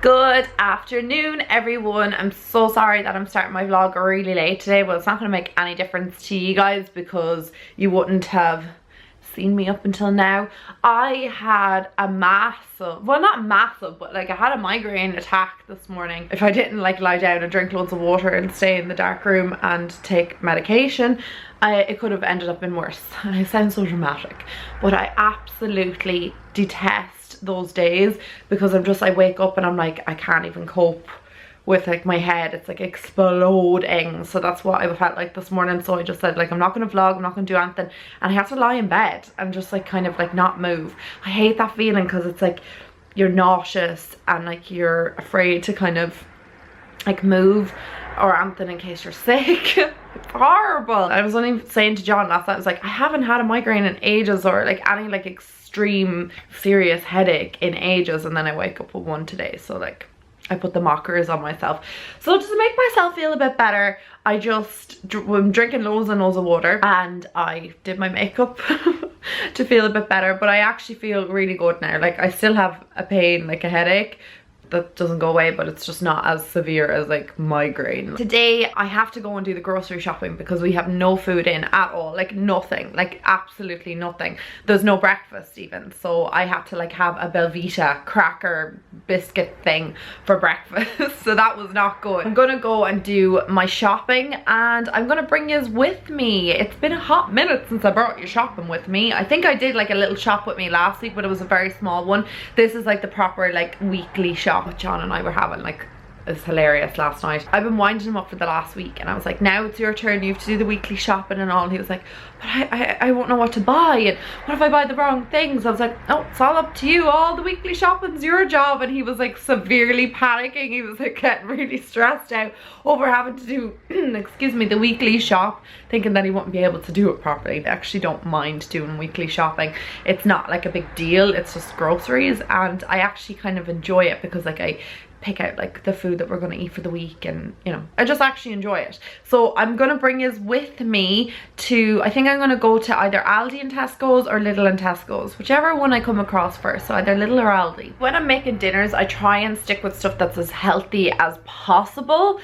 Good afternoon everyone. I'm so sorry that I'm starting my vlog really late today, but it's not going to make any difference to you guys because you wouldn't have seen me up until now. I had a massive, well not massive, but like I had a migraine attack this morning. If I didn't like lie down and drink loads of water and stay in the dark room and take medication, it could have ended up in worse. And I sound so dramatic, but I absolutely detest those days because I wake up and I'm like, I can't even cope with like my head. It's like exploding. So that's what I felt like this morning. So I just said like, I'm not gonna vlog, I'm not gonna do anything, and I have to lie in bed and just like kind of like not move. I hate that feeling because it's like you're nauseous and like you're afraid to kind of like move or anything in case you're sick. It's horrible. I was only saying to John last night, I was like, I haven't had a migraine in ages or like any like extreme serious headache in ages, and then I wake up with one today. So like I put the mockers on myself. So just to make myself feel a bit better, I'm drinking loads and loads of water, and I did my makeup to feel a bit better. But I actually feel really good now. Like I still have a pain, like a headache that doesn't go away, but it's just not as severe as like migraine. Today I have to go and do the grocery shopping because we have no food in at all, like nothing, like absolutely nothing. There's no breakfast even, so I have to like have a Belvita cracker biscuit thing for breakfast. So that was not good. I'm gonna go and do my shopping and I'm gonna bring yous with me. It's been a hot minute since I brought you shopping with me. I think I did like a little shop with me last week, but it was a very small one. This is like the proper like weekly shop that John and I were having. Like, it was hilarious last night. I've been winding him up for the last week and I was like, now it's your turn, you have to do the weekly shopping and all. And he was like, but I won't know what to buy, and what if I buy the wrong things? I was like, no, it's all up to you, all the weekly shopping's your job. And he was like severely panicking. He was like getting really stressed out over having to do excuse me, the weekly shop, thinking that he wouldn't be able to do it properly. I actually don't mind doing weekly shopping. It's not like a big deal, it's just groceries, and I actually kind of enjoy it because like I pick out like the food that we're going to eat for the week, and you know, I just actually enjoy it. So I'm gonna bring yous with me to, I think I'm gonna go to either Aldi and Tesco's or Lidl and Tesco's, whichever one I come across first. So either Lidl or Aldi. When I'm making dinners, I try and stick with stuff that's as healthy as possible.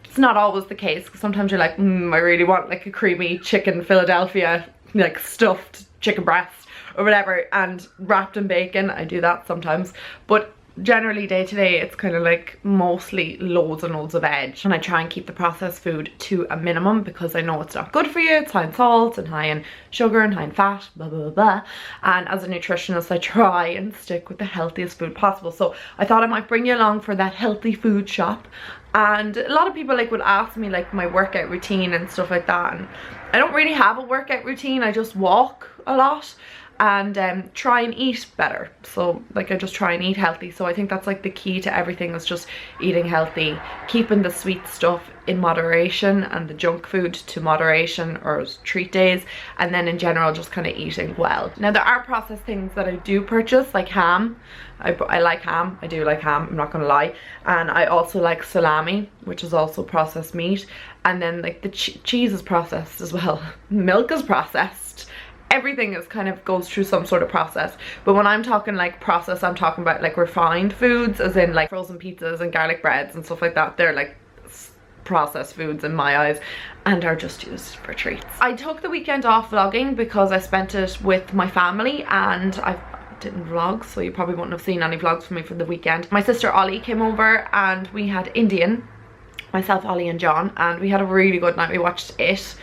It's not always the case because sometimes you're like, I really want like a creamy chicken Philadelphia, like stuffed chicken breast or whatever, and wrapped in bacon. I do that sometimes, but generally day to day it's kind of like mostly loads and loads of veg, and I try and keep the processed food to a minimum because I know it's not good for you. It's high in salt and high in sugar and high in fat, blah blah blah. And as a nutritionist I try and stick with the healthiest food possible. So I thought I might bring you along for that healthy food shop. And a lot of people like would ask me like my workout routine and stuff like that, and I don't really have a workout routine. I just walk a lot and try and eat better. So like I just try and eat healthy. So I think that's like the key to everything, is just eating healthy, keeping the sweet stuff in moderation and the junk food to moderation or treat days, and then in general just kind of eating well. Now there are processed things that I do purchase, like ham. I like ham, I do like ham, I'm not gonna lie. And I also like salami, which is also processed meat. And then like the cheese is processed as well. Milk is processed. Everything is kind of goes through some sort of process. But when I'm talking like process, I'm talking about like refined foods, as in like frozen pizzas and garlic breads and stuff like that. They're like processed foods in my eyes and are just used for treats. I took the weekend off vlogging because I spent it with my family, and I didn't vlog, so you probably wouldn't have seen any vlogs from me for the weekend. My sister Ollie came over and we had Indian, myself, Ollie and John, and we had a really good night. We watched it.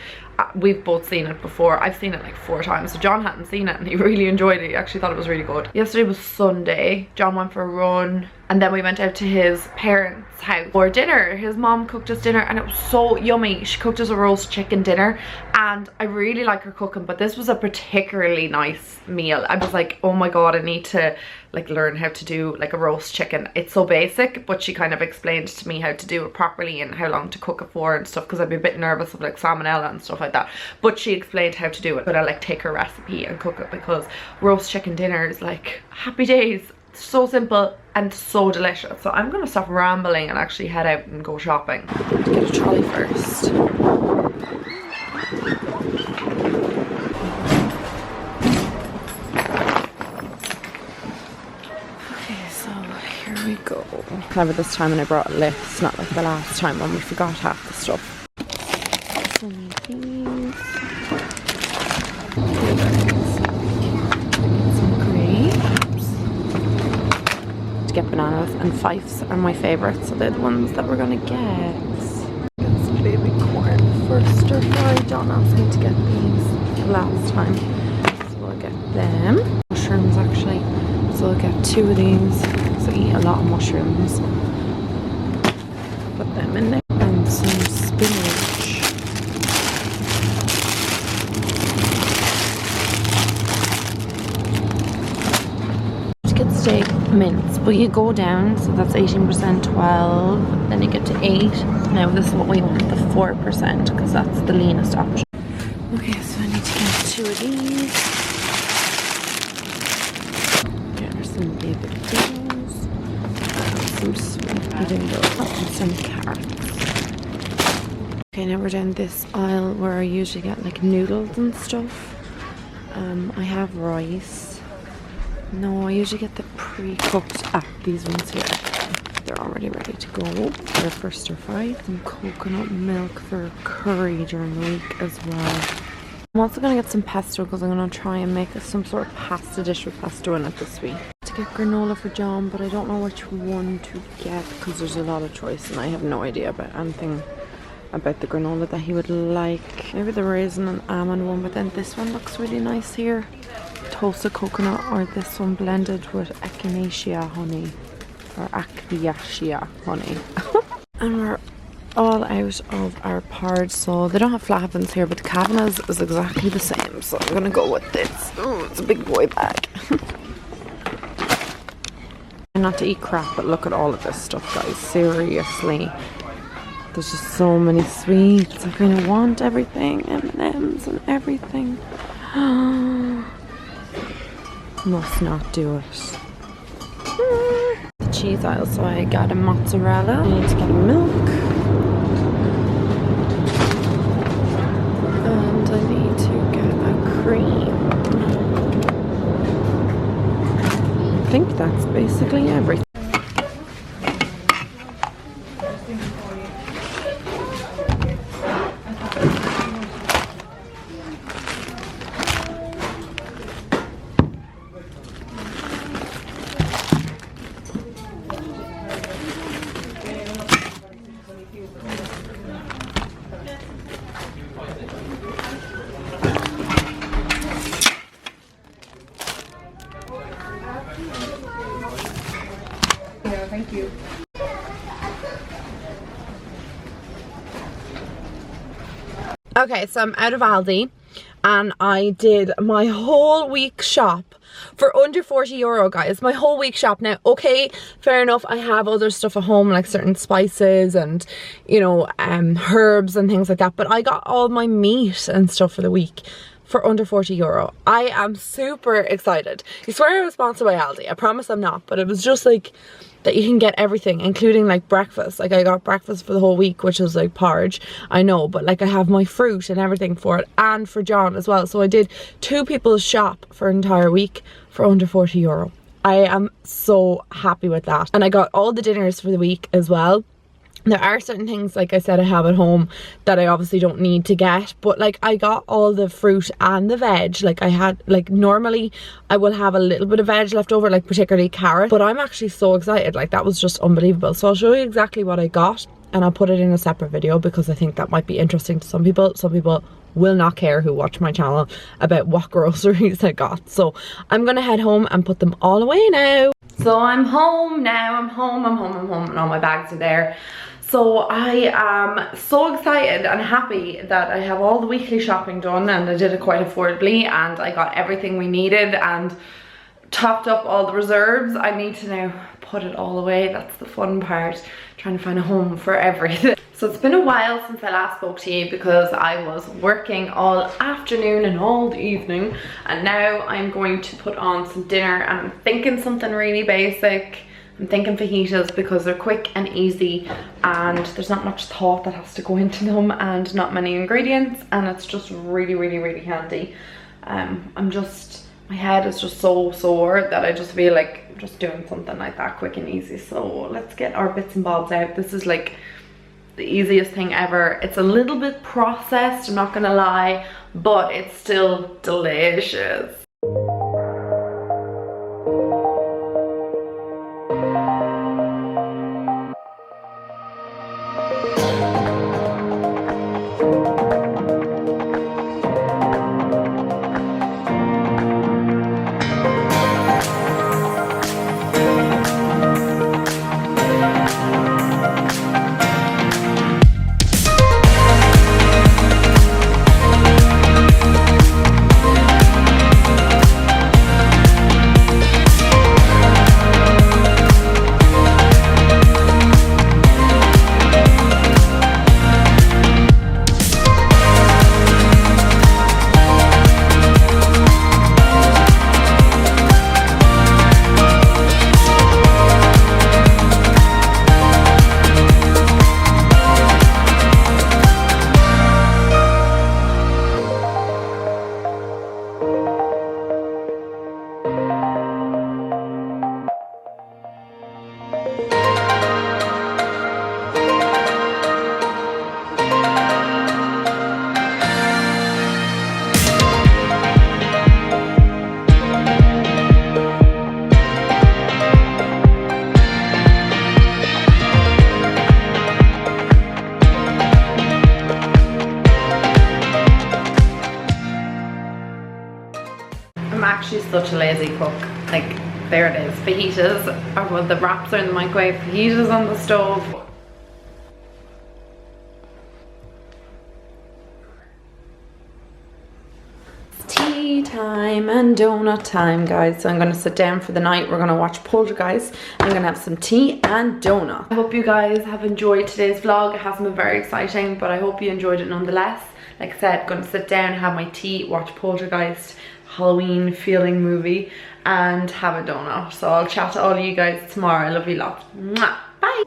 We've both seen it before. I've seen it like 4 times, so John hadn't seen it and he really enjoyed it. He actually thought it was really good. Yesterday was Sunday. John went for a run and then we went out to his parents' house for dinner. His mom cooked us dinner and it was so yummy. She cooked us a roast chicken dinner, and I really like her cooking, but this was a particularly nice meal. I was like, oh my god, I need to like learn how to do like a roast chicken. It's so basic, but she kind of explained to me how to do it properly and how long to cook it for and stuff, because I'd be a bit nervous of like salmonella and stuff like that. But she explained how to do it. But I like take her recipe and cook it, because roast chicken dinner is like happy days. So simple and so delicious. So I'm gonna stop rambling and actually head out and go shopping. Get a trolley first. Okay, so here we go. clever this time and I brought a list, not like the last time when we forgot half the stuff. Some of these. Some grapes. To get bananas, and fifes are my favourite, so they're the ones that we're gonna get. Get some baby corn for stir fry. John asked me to get these the last time, so we'll get them. Mushrooms actually, so we'll get 2 of these. So I eat a lot of mushrooms. Put them in there. And some spinach. To get steak mince, but you go down, so that's 18%, 12, then you get to 8. Now this is what we want, the 4%, because that's the leanest option. Okay, so I need to get 2 of these. There's some baby potatoes, some sweet potatoes, and some carrots. Okay, now we're down this aisle where I usually get like noodles and stuff. I have rice. No, I usually get the pre-cooked, these ones here. They're already ready to go. They're for stir fried. Some coconut milk for curry during the week as well. I'm also going to get some pesto because I'm going to try and make some sort of pasta dish with pesto in it this week. To get granola for John, but I don't know which one to get because there's a lot of choice and I have no idea about anything about the granola that he would like. Maybe the raisin and almond one, but then this one looks really nice here. Toasted coconut, or this one blended with echinacea honey, or acacia honey. And we're all out of our porridge, so they don't have flapjams here, but the Kavanagh's is exactly the same, so I'm gonna go with this. Oh, it's a big boy bag. Not to eat crap, but look at all of this stuff, guys. Seriously, there's just so many sweets. I kind of want everything, M&Ms and everything. Must not do it. The cheese aisle, so I got a mozzarella. I need to get a milk. And I need to get a cream. I think that's basically everything. Thank you. Okay, so I'm out of Aldi and I did my whole week shop for under €40, guys. My whole week shop. Now, okay, fair enough, I have other stuff at home like certain spices and, you know, herbs and things like that, but I got all my meat and stuff for the week for under €40. I am super excited. You swear I was sponsored by Aldi. I promise I'm not, but it was just like that you can get everything, including like breakfast. Like I got breakfast for the whole week, which was like porridge, I know, but like I have my fruit and everything for it, and for John as well. So I did 2 people's shop for an entire week for under €40. I am so happy with that. And I got all the dinners for the week as well. There are certain things, like I said, I have at home that I obviously don't need to get, but like I got all the fruit and the veg. Like I had, like normally I will have a little bit of veg left over, like particularly carrot, but I'm actually so excited. Like that was just unbelievable. So I'll show you exactly what I got and I'll put it in a separate video because I think that might be interesting to some people. Some people will not care who watch my channel about what groceries I got. So I'm gonna head home and put them all away now. So I'm home now. I'm home and all my bags are there. So I am so excited and happy that I have all the weekly shopping done, and I did it quite affordably, and I got everything we needed and topped up all the reserves. I need to now put it all away. That's the fun part, trying to find a home for everything. So it's been a while since I last spoke to you because I was working all afternoon and all the evening, and now I'm going to put on some dinner, and I'm thinking something really basic. I'm thinking fajitas because they're quick and easy and there's not much thought that has to go into them and not many ingredients, and it's just really handy. My head is just so sore that I just feel like just doing something like that quick and easy. So let's get our bits and bobs out. This is like the easiest thing ever. It's a little bit processed, I'm not gonna lie, but it's still delicious. I'm actually such a lazy cook. Like, there it is. Fajitas, or well, the wraps are in the microwave, fajitas on the stove. It's tea time and donut time, guys. So I'm gonna sit down for the night. We're gonna watch Poltergeist. I'm gonna have some tea and donut. I hope you guys have enjoyed today's vlog. It hasn't been very exciting, but I hope you enjoyed it nonetheless. Like I said, I'm gonna sit down, have my tea, watch Poltergeist, Halloween feeling movie, and have a donut. So I'll chat to all of you guys tomorrow. I love you lots. Mwah. Bye.